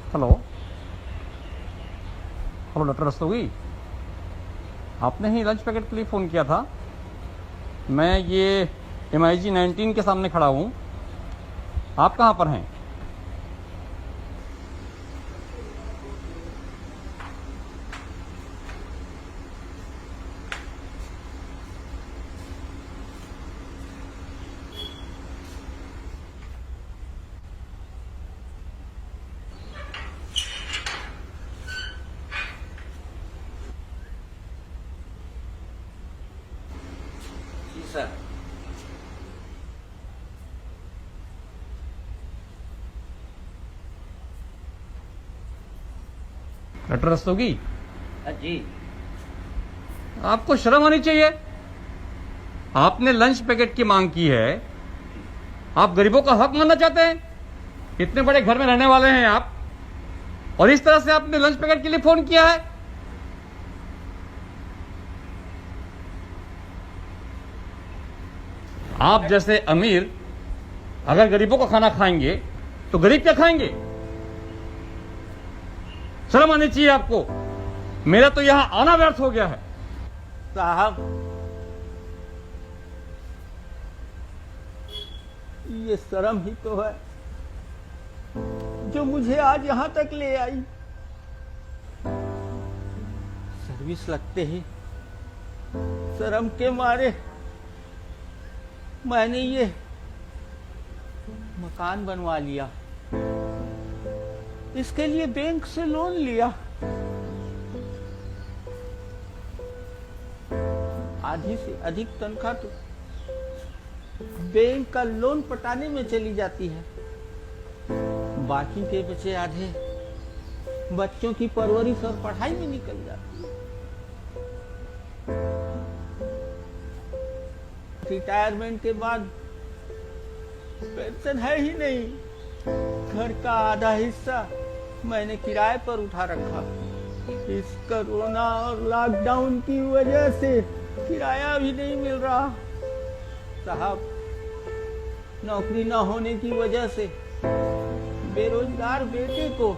Hello hello doctor Rastogi, आपने ही lunch packet के लिए फ़ोन किया था। मैं ये MIG 19 के सामने खड़ा हूँ। आप कहाँ पर हैं? जी सर। डॉक्टर रस्तोगी, जी। आपको शर्म आनी चाहिए। आपने लंच पैकेट की मांग की है। आप गरीबों का हक मानना चाहते हैं? इतने बड़े घर में रहने वाले हैं आप, और इस तरह से आपने लंच पैकेट के लिए फोन किया है। आप जैसे अमीर अगर गरीबों का खाना खाएंगे तो गरीब क्या खाएंगे? शर्म आनी चाहिए आपको। मेरा तो यहां आना व्यर्थ हो गया है। साहब, ये शर्म ही तो है जो मुझे आज यहां तक ले आई। सर्विस लगते ही शर्म के मारे मैंने ये मकान बनवा लिया, इसके लिए बैंक से लोन लिया। आधी से अधिक तनख्वाह तो बैंक का लोन पटाने में चली जाती है, बाकी के बचे आधे बच्चों की परवरिश और पढ़ाई में निकल जाती है। रिटायरमेंट के बाद पेंशन है ही नहीं। घर का आधा हिस्सा मैंने किराए पर उठा रखा। इस कोरोना और लॉकडाउन की वजह से किराया भी नहीं मिल रहा। साहब, नौकरी न होने की वजह से बेरोजगार बेटे को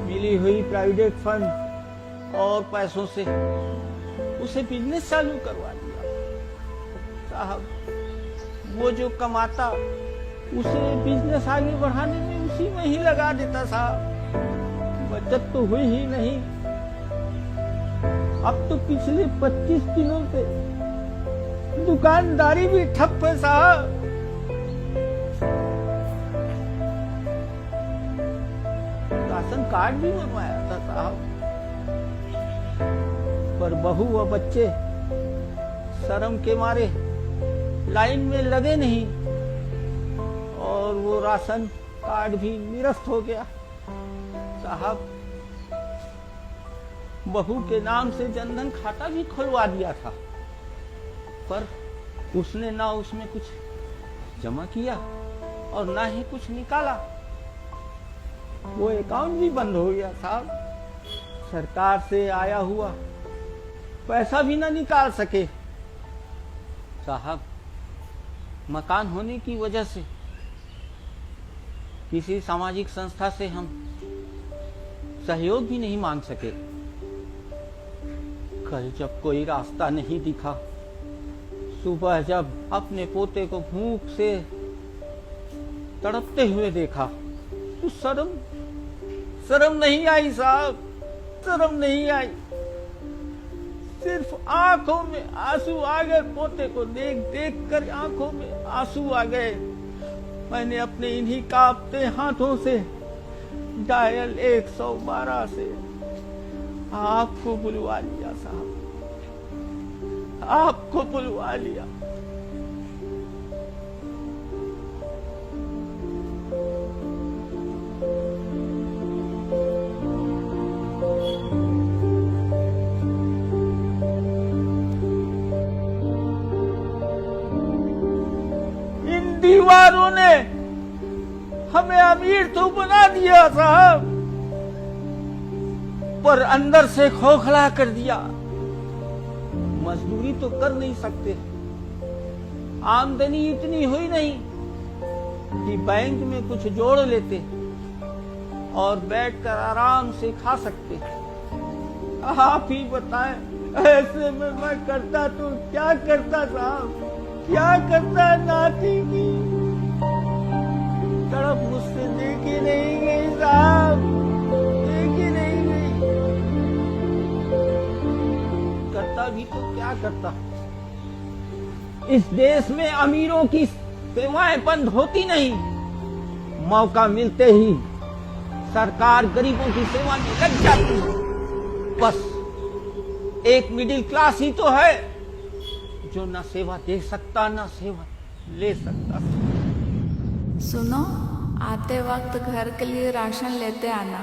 मिली हुई प्राइवेट फंड और पैसों से उसे बिजनेस चालू करवा दिया। साहब, वो जो कमाता उसे बिजनेस आगे बढ़ाने में उसी में ही लगा देता। साहब, बचत तो हुई ही नहीं। अब तो पिछले 25 दिनों से दुकानदारी भी ठप है। साहब, राशन कार्ड भी बनवाया था साहब, पर बहू व बच्चे शर्म के मारे लाइन में लगे नहीं और वो राशन कार्ड भी निरस्त हो गया। साहब, बहू के नाम से जनधन खाता भी खुलवा दिया था, पर उसने ना उसमें कुछ जमा किया और ना ही कुछ निकाला। वो अकाउंट भी बंद हो गया। साहब, सरकार से आया हुआ पैसा भी ना निकाल सके। साहब, मकान होने की वजह से किसी सामाजिक संस्था से हम सहयोग भी नहीं मांग सके। कल जब कोई रास्ता नहीं दिखा, सुबह जब अपने पोते को भूख से तड़पते हुए देखा, तो शर्म नहीं आई। साहब, शर्म नहीं आई। सिर्फ आंखों में आंसू आ गए। पोते को देख देख कर आंखों में आंसू आ गए। मैंने अपने इन्हीं कांपते हाथों से डायल 112 से आपको बुलवा लिया। साहब, आपको बुलवा लिया। दीवारों ने हमें अमीर तो बना दिया साहब, पर अंदर से खोखला कर दिया। मजदूरी तो कर नहीं सकते, आमदनी इतनी हुई नहीं कि बैंक में कुछ जोड़ लेते। और बैठकर आराम से खा सकते हैं। आप ही बताएं, ऐसे में मैं करता तो क्या करता साहब, क्या करता नाती की तड़प मुझसे देखी नहीं गई साहब, देखी नहीं गई। करता भी तो क्या करता। इस देश में अमीरों की सेवाएं बंद होती नहीं, मौका मिलते ही सरकार गरीबों की सेवा में लग जाती है। बस एक मिडिल क्लास ही तो है जो ना सेवा दे सकता ना सेवा ले सकता। सुनो, आते वक्त घर के लिए राशन लेते आना।